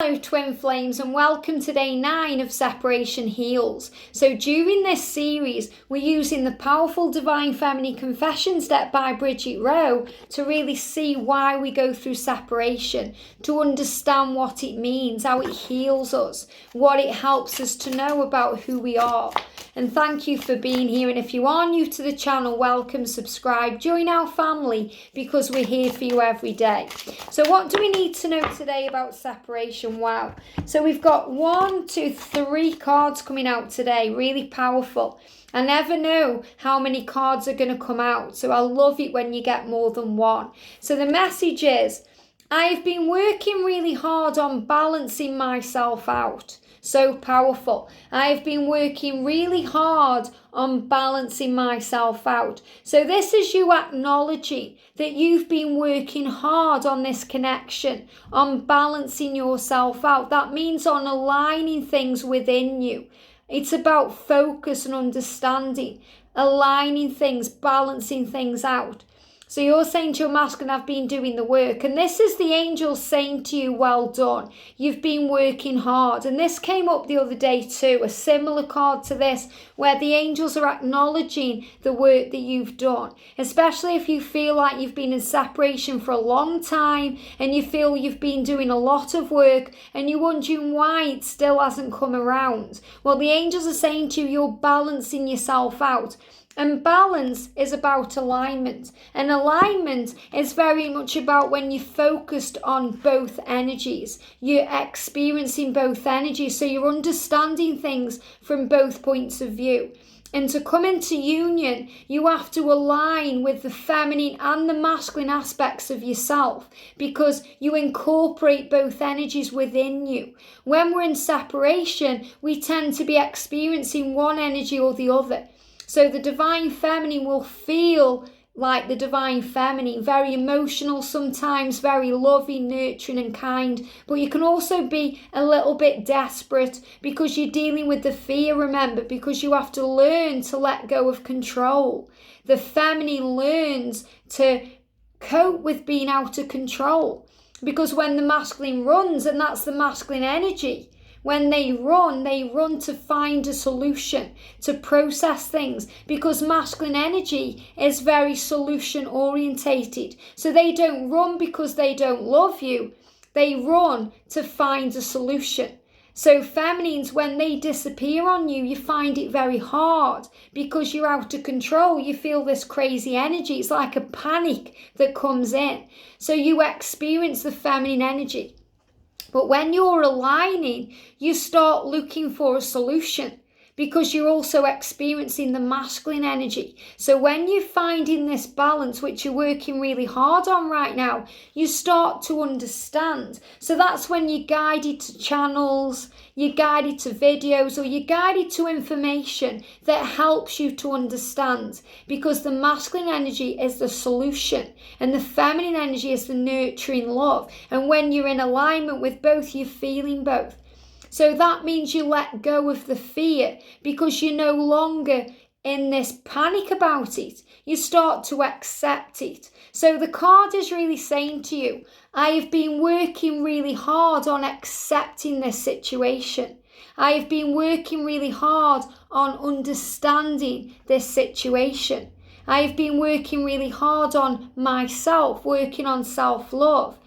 Hello Twin Flames, and welcome to day 9 of Separation Heals. So during this series we're using the powerful Divine Feminine Confessions deck by Bridget Rowe to really see why we go through separation, to understand what it means, how it heals us, what it helps us to know about who we are. And thank you for being here, and if you are new to the channel, welcome, subscribe, join our family because we're here for you every day. So what do we need to know today about separation? Wow. So we've got 1, 2, 3 cards coming out today, really powerful. I never know how many cards are going to come out, so I love it when you get more than one. So the message is, I've been working really hard on balancing myself out. So powerful. I've been working really hard on balancing myself out. So this is you acknowledging that you've been working hard on this connection, on balancing yourself out. That means on aligning things within you. It's about focus and understanding, aligning things, balancing things out. So you're saying to your masculine, I've been doing the work. And this is the angels saying to you, well done. You've been working hard. And this came up the other day too, a similar card to this, where the angels are acknowledging the work that you've done. Especially if you feel like you've been in separation for a long time and you feel you've been doing a lot of work and you're wondering why it still hasn't come around. Well, the angels are saying to you, you're balancing yourself out. And balance is about alignment. And alignment is very much about when you're focused on both energies. You're experiencing both energies, so you're understanding things from both points of view. And to come into union, you have to align with the feminine and the masculine aspects of yourself, because you incorporate both energies within you. When we're in separation, we tend to be experiencing one energy or the other. So the Divine Feminine will feel like the Divine Feminine, very emotional sometimes, very loving, nurturing and kind. But you can also be a little bit desperate because you're dealing with the fear, remember, because you have to learn to let go of control. The Feminine learns to cope with being out of control, because when the masculine runs, and that's the masculine energy, when they run to find a solution, to process things, because masculine energy is very solution orientated. So they don't run because they don't love you. They run to find a solution. So feminines, when they disappear on you, you find it very hard because you're out of control. You feel this crazy energy. It's like a panic that comes in. So you experience the feminine energy. But when you're aligning, you start looking for a solution because you're also experiencing the masculine energy. So when you're finding this balance, which you're working really hard on right now, you start to understand. So that's when you're guided to channels, you're guided to videos, or you're guided to information that helps you to understand, because the masculine energy is the solution and the feminine energy is the nurturing love. And when you're in alignment with both, you're feeling both. So that means you let go of the fear because you're no longer in this panic about it. You start to accept it. So the card is really saying to you, I have been working really hard on accepting this situation. I have been working really hard on understanding this situation. I have been working really hard on myself, working on self-love.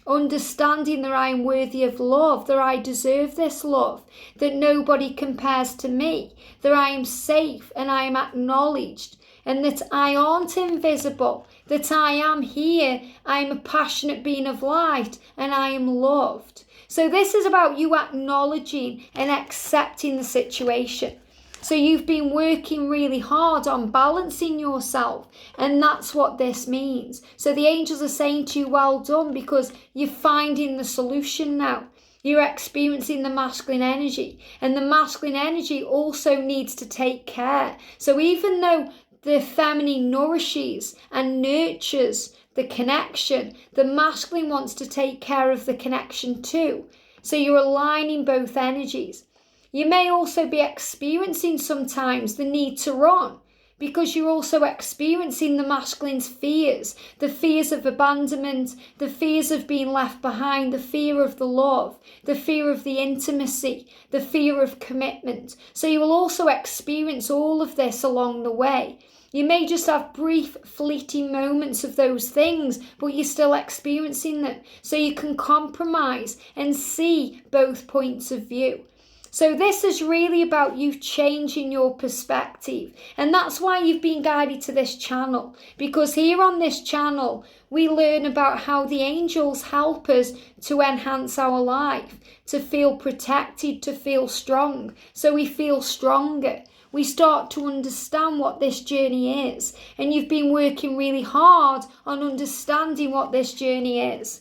Understanding that I am worthy of love, that I deserve this love, that nobody compares to me, that I am safe and I am acknowledged, and that I aren't invisible, that I am here, I am a passionate being of light, and I am loved. So this is about you acknowledging and accepting the situation. So you've been working really hard on balancing yourself, and that's what this means. So the angels are saying to you, well done, because you're finding the solution now. You're experiencing the masculine energy, and the masculine energy also needs to take care. So even though the feminine nourishes and nurtures the connection, the masculine wants to take care of the connection too. So you're aligning both energies. You may also be experiencing sometimes the need to run because you're also experiencing the masculine's fears, the fears of abandonment, the fears of being left behind, the fear of the love, the fear of the intimacy, the fear of commitment. So you will also experience all of this along the way. You may just have brief, fleeting moments of those things, but you're still experiencing them. So you can compromise and see both points of view. So this is really about you changing your perspective. And that's why you've been guided to this channel. Because here on this channel, we learn about how the angels help us to enhance our life, to feel protected, to feel strong. So we feel stronger. We start to understand what this journey is. And you've been working really hard on understanding what this journey is.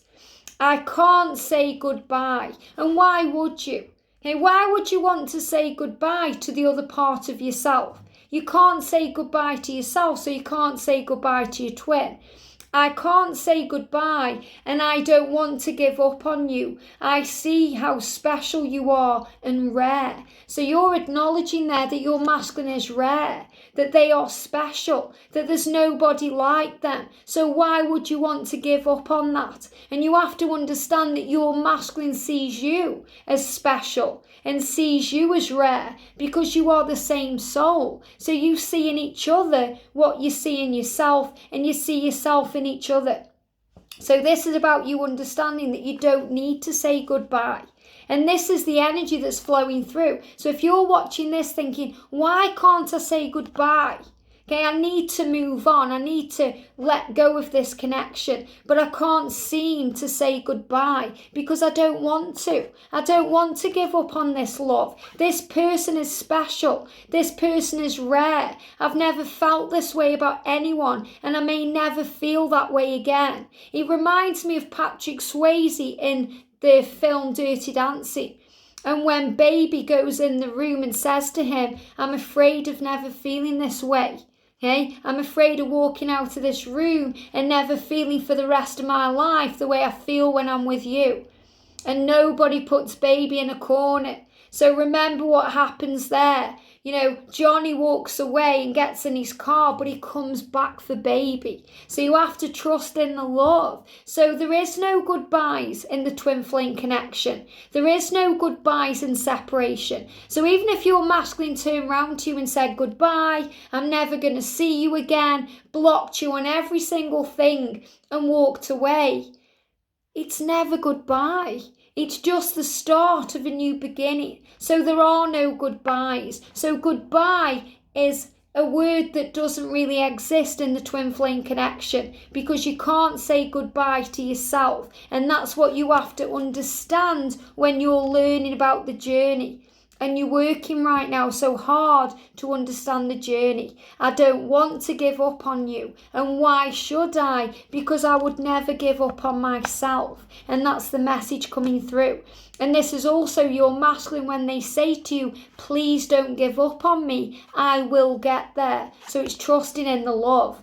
I can't say goodbye. And why would you? Okay, why would you want to say goodbye to the other part of yourself? You can't say goodbye to yourself, so you can't say goodbye to your twin. I can't say goodbye, and I don't want to give up on you. I see how special you are and rare. So you're acknowledging there that your masculine is rare, that they are special, that there's nobody like them. So why would you want to give up on that? And you have to understand that your masculine sees you as special and sees you as rare because you are the same soul. So you see in each other what you see in yourself, and you see yourself in each other. So this is about you understanding that you don't need to say goodbye. And this is the energy that's flowing through. So if you're watching this thinking, why can't I say goodbye? Okay, I need to move on. I need to let go of this connection. But I can't seem to say goodbye because I don't want to. I don't want to give up on this love. This person is special. This person is rare. I've never felt this way about anyone, and I may never feel that way again. It reminds me of Patrick Swayze in the film Dirty Dancing. And when Baby goes in the room and says to him, I'm afraid of never feeling this way. Okay? I'm afraid of walking out of this room and never feeling for the rest of my life the way I feel when I'm with you. And nobody puts Baby in a corner. So remember what happens there. You know, Johnny walks away and gets in his car, but he comes back for Baby. So you have to trust in the love. So there is no goodbyes in the twin flame connection. There is no goodbyes in separation. So even if your masculine turned around to you and said, goodbye, I'm never going to see you again, blocked you on every single thing and walked away, it's never goodbye. It's just the start of a new beginning. So there are no goodbyes. So goodbye is a word that doesn't really exist in the twin flame connection because you can't say goodbye to yourself. And that's what you have to understand when you're learning about the journey. And you're working right now so hard to understand the journey. I don't want to give up on you. And why should I? Because I would never give up on myself. And that's the message coming through. And this is also your masculine when they say to you, please don't give up on me. I will get there. So it's trusting in the love.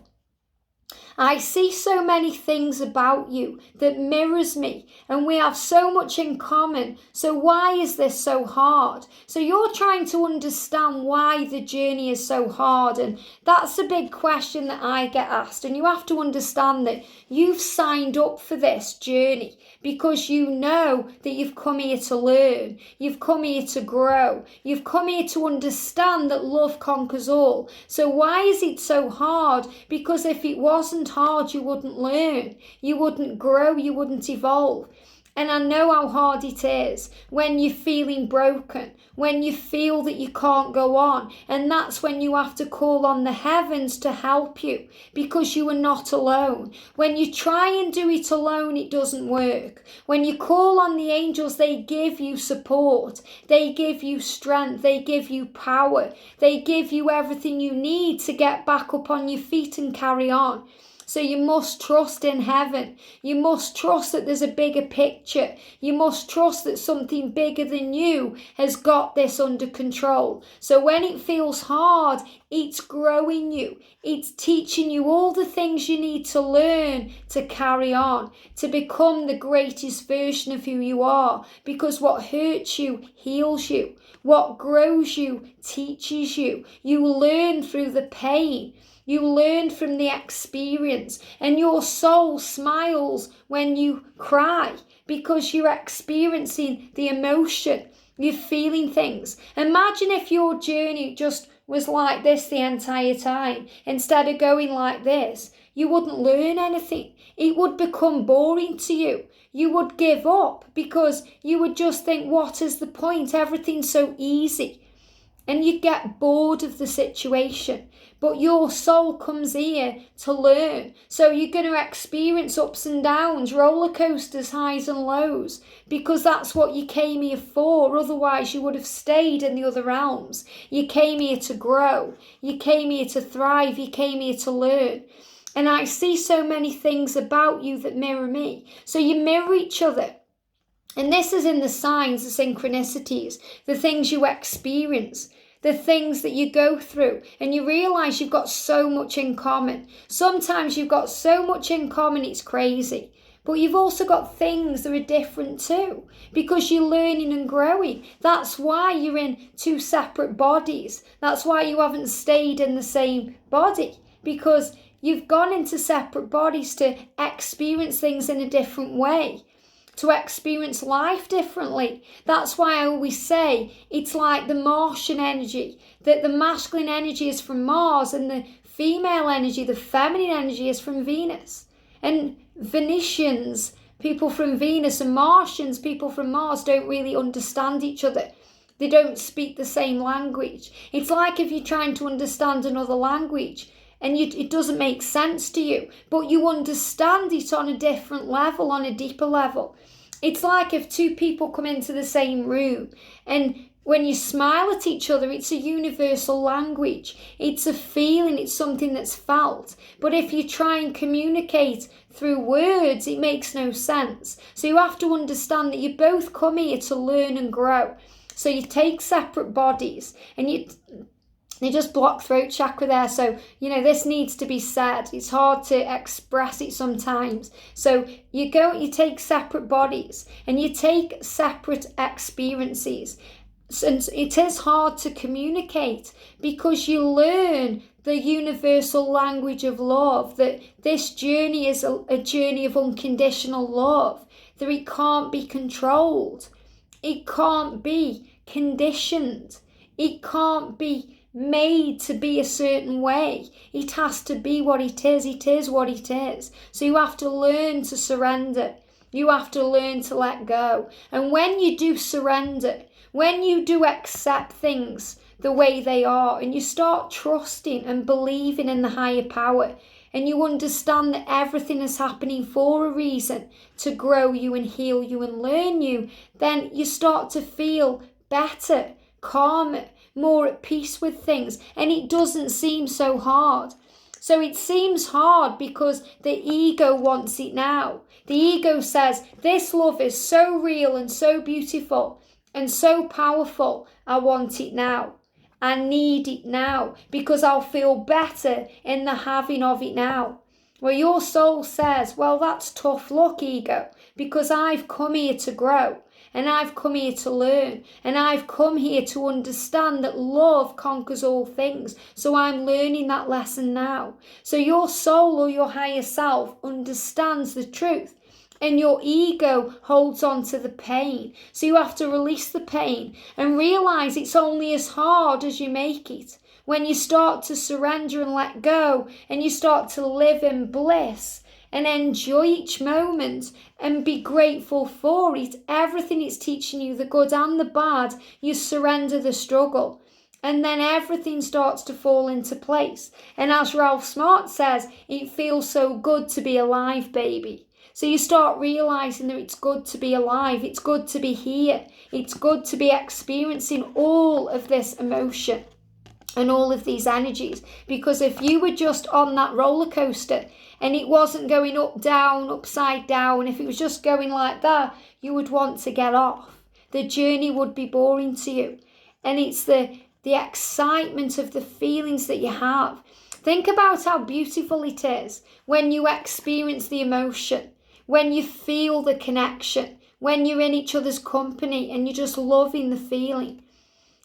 I see so many things about you that mirrors me, and we have so much in common. So why is this so hard? So you're trying to understand why the journey is so hard, and that's a big question that I get asked. And you have to understand that you've signed up for this journey because you know that you've come here to learn, you've come here to grow, you've come here to understand that love conquers all. So why is it so hard? Because if it wasn't hard, you wouldn't learn, you wouldn't grow, you wouldn't evolve. And I know how hard it is when you're feeling broken, when you feel that you can't go on. And that's when you have to call on the heavens to help you because you are not alone. When you try and do it alone, it doesn't work. When you call on the angels, they give you support. They give you strength. They give you power. They give you everything you need to get back up on your feet and carry on. So you must trust in heaven. You must trust that there's a bigger picture. You must trust that something bigger than you has got this under control. So when it feels hard, it's growing you. It's teaching you all the things you need to learn to carry on, to become the greatest version of who you are. Because what hurts you heals you. What grows you teaches you. You learn through the pain. You learn from the experience, and your soul smiles when you cry because you're experiencing the emotion. You're feeling things. Imagine if your journey just was like this the entire time. Instead of going like this, you wouldn't learn anything. It would become boring to you. You would give up because you would just think, what is the point? Everything's so easy. And you get bored of the situation. But your soul comes here to learn. So you're going to experience ups and downs, roller coasters, highs and lows, because that's what you came here for. Otherwise, you would have stayed in the other realms. You came here to grow. You came here to thrive. You came here to learn. And I see so many things about you that mirror me. So you mirror each other. And this is in the signs, the synchronicities, the things you experience, the things that you go through, and you realise you've got so much in common. Sometimes you've got so much in common, it's crazy. But you've also got things that are different too, because you're learning and growing. That's why you're in two separate bodies. That's why you haven't stayed in the same body, because you've gone into separate bodies to experience things in a different way, to experience life differently. That's why I always say it's like the Martian energy, that the masculine energy is from Mars and the female energy, the feminine energy, is from Venus. And Venetians, people from Venus, and Martians, people from Mars, don't really understand each other. They don't speak the same language. It's like if you're trying to understand another language and it doesn't make sense to you, but you understand it on a different level, on a deeper level. It's like if two people come into the same room, and when you smile at each other, it's a universal language. It's a feeling, it's something that's felt. But if you try and communicate through words, it makes no sense. So you have to understand that you both come here to learn and grow. So you take separate bodies, and they just block throat chakra there. So, this needs to be said. It's hard to express it sometimes. So you take separate bodies and you take separate experiences. And it is hard to communicate because you learn the universal language of love, that this journey is a journey of unconditional love, that it can't be controlled. It can't be conditioned. It can't be made to be a certain way. It has to be what it is. It is what it is. So you have to learn to surrender. You have to learn to let go. And when you do surrender, when you do accept things the way they are, and you start trusting and believing in the higher power, and you understand that everything is happening for a reason, to grow you and heal you and learn you, then you start to feel better, calmer, more at peace with things, and it doesn't seem so hard. So it seems hard because the ego wants it now. The ego says, this love is so real and so beautiful and so powerful, I want it now. I need it now because I'll feel better in the having of it now. Well, your soul says, well, that's tough luck, ego, because I've come here to grow. And I've come here to learn. And I've come here to understand that love conquers all things. So I'm learning that lesson now. So your soul or your higher self understands the truth. And your ego holds on to the pain. So you have to release the pain and realise it's only as hard as you make it. When you start to surrender and let go, and you start to live in bliss, and enjoy each moment and be grateful for it. Everything it's teaching you, the good and the bad, you surrender the struggle. And then everything starts to fall into place. And as Ralph Smart says, it feels so good to be alive, baby. So you start realising that it's good to be alive. It's good to be here. It's good to be experiencing all of this emotion. and all of these energies. Because if you were just on that roller coaster and it wasn't going up, down, upside down, if it was just going like that, you would want to get off. The journey would be boring to you. And it's the excitement of the feelings that you have. Think about how beautiful it is when you experience the emotion, when you feel the connection, when you're in each other's company and you're just loving the feeling.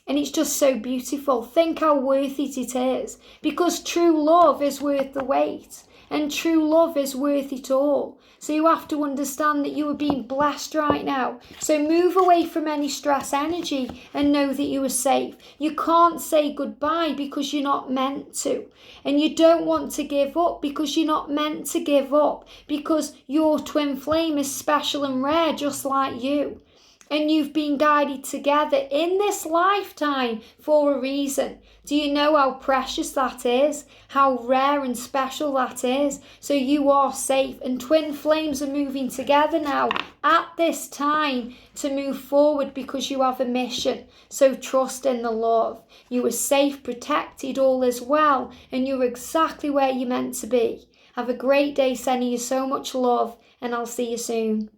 And it's just so beautiful. Think how worth it is. Because true love is worth the wait. And true love is worth it all. So you have to understand that you are being blessed right now. So move away from any stress energy and know that you are safe. You can't say goodbye because you're not meant to. And you don't want to give up because you're not meant to give up. Because your twin flame is special and rare just like you. And you've been guided together in this lifetime for a reason. Do you know how precious that is? How rare and special that is? So you are safe, and twin flames are moving together now at this time to move forward because you have a mission. So trust in the love. You are safe, protected, all is well, and you're exactly where you're meant to be. Have a great day, sending you so much love, and I'll see you soon.